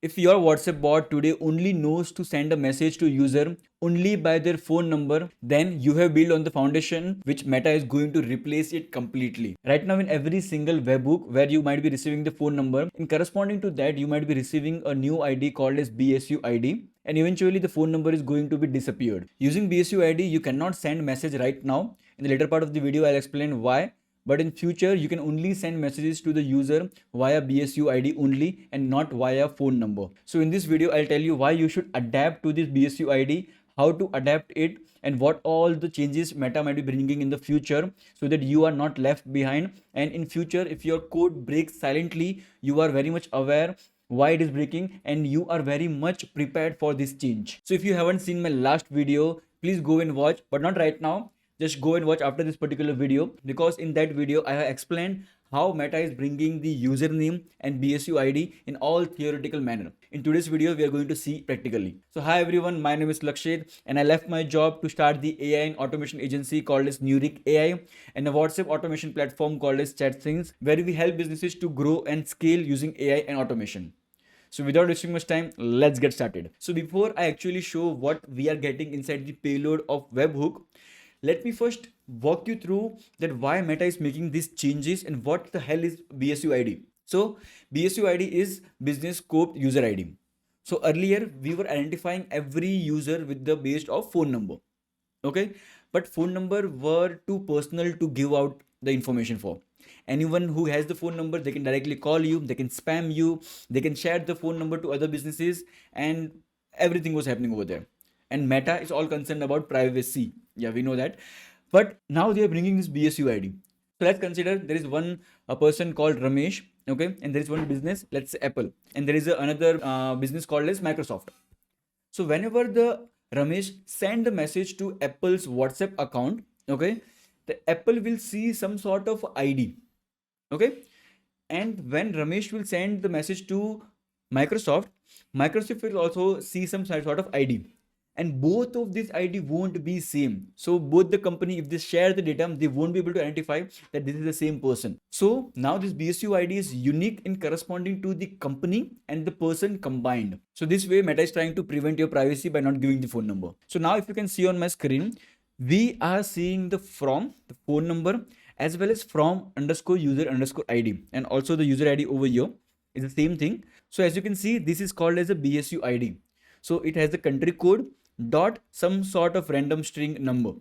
If your WhatsApp bot today only knows to send a message to user only by their phone number, then you have built on the foundation which Meta is going to replace it completely. Right now in every single webhook where you might be receiving the phone number, in corresponding to that you might be receiving a new ID called as BSUID, and eventually the phone number is going to be disappeared. Using BSUID you cannot send message right now. In the later part of the video I'll explain why. But in future, you can only send messages to the user via BSUID only and not via phone number. So in this video, I'll tell you why you should adapt to this BSUID, how to adapt it, and what all the changes Meta might be bringing in the future so that you are not left behind. And in future, if your code breaks silently, you are very much aware why it is breaking and you are very much prepared for this change. So if you haven't seen my last video, please go and watch, but not right now. Just go and watch after this particular video, because in that video I have explained how Meta is bringing the username and BSUID in all theoretical manner. In today's video we are going to see practically. So hi everyone, my name is Lakshit and I left my job to start the AI and automation agency called as Nurik AI and a WhatsApp automation platform called as ChatSyncs, where we help businesses to grow and scale using AI and automation. So without wasting much time, let's get started. So before I actually show what we are getting inside the payload of Webhook, let me first walk you through that why Meta is making these changes and what the hell is BSUID. So BSUID is business scope user ID. So earlier we were identifying every user with the base of phone number. Okay, but phone number were too personal to give out the information for. Anyone who has the phone number, they can directly call you, they can spam you, they can share the phone number to other businesses, and everything was happening over there. And Meta is all concerned about privacy. Yeah, we know that. But now they are bringing this BSUID. So let's consider there is a person called Ramesh, okay, and there is one business, let's say Apple, and there is another business called as Microsoft. So whenever the Ramesh send a message to Apple's WhatsApp account, okay, the Apple will see some sort of ID, okay, and when Ramesh will send the message to Microsoft, Microsoft will also see some sort of ID, and both of this ID won't be same. So both the company, if they share the data, they won't be able to identify that this is the same person. So now this BSU ID is unique in corresponding to the company and the person combined. So this way Meta is trying to prevent your privacy by not giving the phone number. So now if you can see on my screen, we are seeing the from, the phone number, as well as from underscore user underscore ID, and also the user ID over here is the same thing. So as you can see, this is called as a BSU ID. So it has the country code dot some sort of random string number.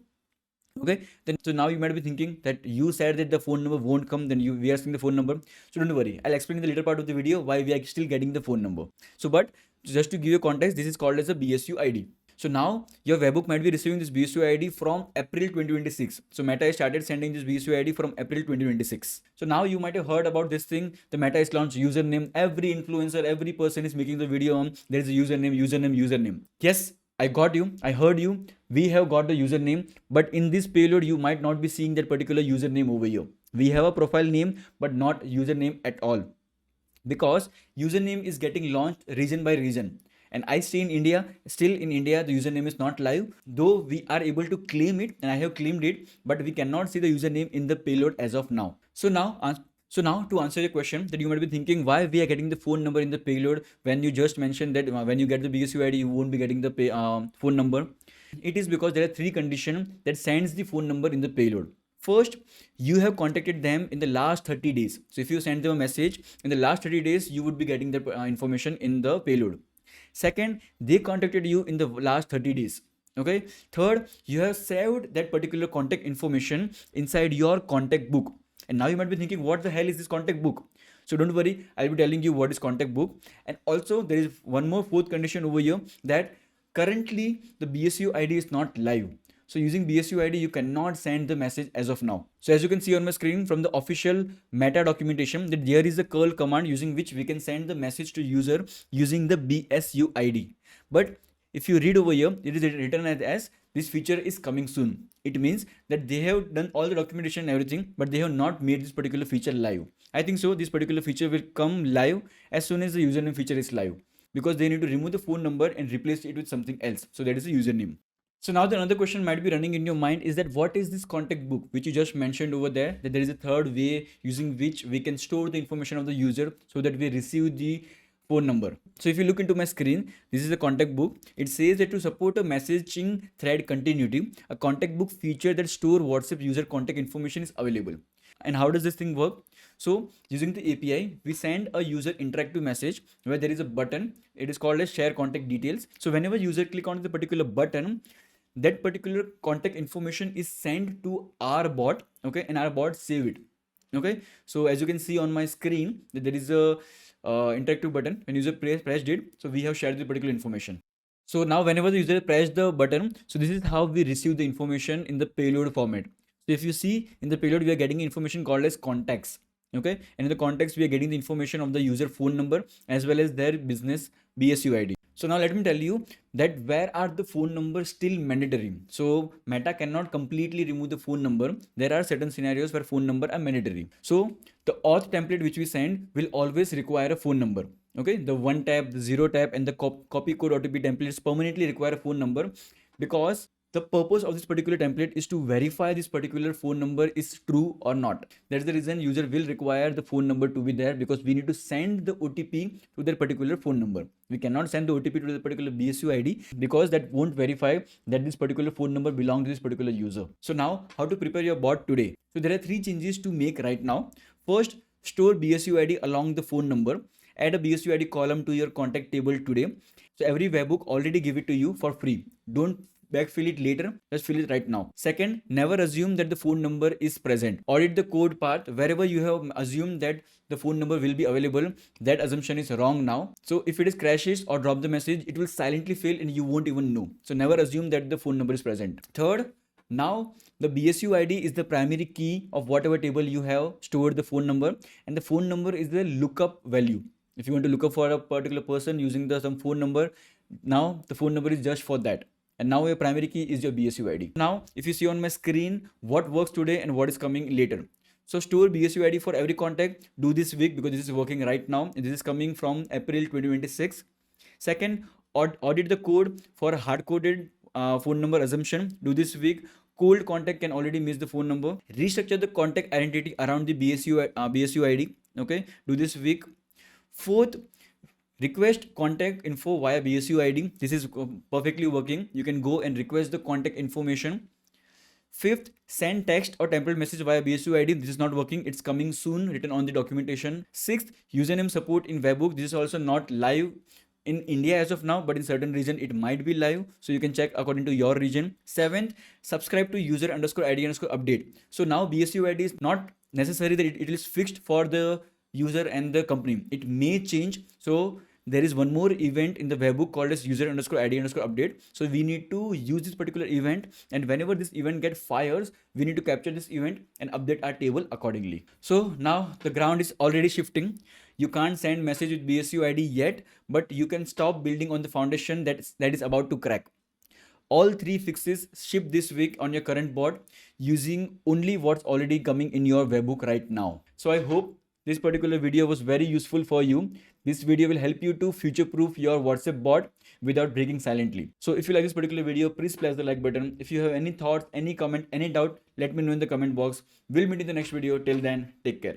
Okay, then so now you might be thinking that you said that the phone number won't come, then we are seeing the phone number. So don't worry, I'll explain in the later part of the video why we are still getting the phone number. So but just to give you context, this is called as a BSU ID. So now your webhook might be receiving this BSU ID from April 2026. So Meta has started sending this BSU ID from April 2026. So now you might have heard about this thing. The Meta has launched username. Every influencer, every person is making the video on there is a username. Yes, I got you. I heard you. We have got the username, but in this payload, you might not be seeing that particular username over here. We have a profile name, but not username at all, because username is getting launched region by region. And I stay in India. Still in India, the username is not live, though we are able to claim it, and I have claimed it, but we cannot see the username in the payload as of now. So now to answer your question that you might be thinking why we are getting the phone number in the payload when you just mentioned that when you get the BSU ID, you won't be getting the phone number. It is because there are three conditions that sends the phone number in the payload. First, you have contacted them in the last 30 days. So if you send them a message in the last 30 days, you would be getting the information in the payload. Second, they contacted you in the last 30 days. Okay. Third, you have saved that particular contact information inside your contact book. And now you might be thinking, what the hell is this contact book? So don't worry, I'll be telling you what is contact book. And also there is one more fourth condition over here, that currently the BSU ID is not live. So using BSU ID, you cannot send the message as of now. So as you can see on my screen from the official Meta documentation, that there is a curl command using which we can send the message to user using the BSU ID. But if you read over here, it is written as this feature is coming soon. It means that they have done all the documentation and everything, but they have not made this particular feature live. I think so this particular feature will come live as soon as the username feature is live, because they need to remove the phone number and replace it with something else. So that is the username. So now the another question might be running in your mind is that what is this contact book which you just mentioned over there, that there is a third way using which we can store the information of the user so that we receive the phone number. So if you look into my screen, this is the contact book. It says that to support a messaging thread continuity, a contact book feature that store WhatsApp user contact information is available. And how does this thing work? So using the API, we send a user interactive message where there is a button. It is called as share contact details. So whenever user click on the particular button, that particular contact information is sent to our bot, okay, and our bot save it. Okay, so as you can see on my screen, that there is a interactive button. When user pressed it, so we have shared the particular information. So now whenever the user press the button, so this is how we receive the information in the payload format. So if you see in the payload, we are getting information called as contacts. Okay, and in the context, we are getting the information of the user phone number as well as their business BSUID. So now let me tell you that where are the phone numbers still mandatory. So Meta cannot completely remove the phone number. There are certain scenarios where phone number are mandatory. So the auth template which we send will always require a phone number. Okay, the 1 tap, the 0 tap, and the copy code OTP templates permanently require a phone number, because the purpose of this particular template is to verify this particular phone number is true or not. That's the reason user will require the phone number to be there, because we need to send the OTP to their particular phone number. We cannot send the OTP to the particular BSUID because that won't verify that this particular phone number belongs to this particular user. So now how to prepare your bot today? So there are 3 changes to make right now. First, store BSUID along the phone number. Add a BSUID column to your contact table today. So every webhook already give it to you for free. Don't backfill it later, just fill it right now. Second, never assume that the phone number is present. Audit the code path. Wherever you have assumed that the phone number will be available, that assumption is wrong now. So if it is crashes or drop the message, it will silently fail and you won't even know. So never assume that the phone number is present. Third, now the BSUID is the primary key of whatever table you have stored the phone number, and the phone number is the lookup value. If you want to look up for a particular person using some phone number, now the phone number is just for that. And now your primary key is your BSUID. Now, if you see on my screen what works today and what is coming later. So store BSUID for every contact. Do this week because this is working right now. And this is coming from April 2026. Second, audit the code for hard-coded phone number assumption. Do this week. Cold contact can already miss the phone number. Restructure the contact identity around the BSUID. Okay, do this week. Fourth, request contact info via BSUID. This is perfectly working. You can go and request the contact information. Fifth, send text or template message via BSUID. This is not working. It's coming soon, written on the documentation. Sixth, username support in Webhook. This is also not live in India as of now, but in certain region it might be live. So you can check according to your region. Seventh, subscribe to user_ID_update. So now BSUID is not necessary that it is fixed for the user and the company. It may change. So there is one more event in the webhook called as user_ID_update. So we need to use this particular event, and whenever this event gets fires, we need to capture this event and update our table accordingly. So now the ground is already shifting. You can't send message with BSUID yet, but you can stop building on the foundation that is about to crack. All 3 fixes ship this week on your current bot using only what's already coming in your webhook right now. So I hope this particular video was very useful for you. This video will help you to future-proof your WhatsApp bot without breaking silently. So if you like this particular video, please press the like button. If you have any thoughts, any comment, any doubt, let me know in the comment box. We'll meet in the next video. Till then, take care.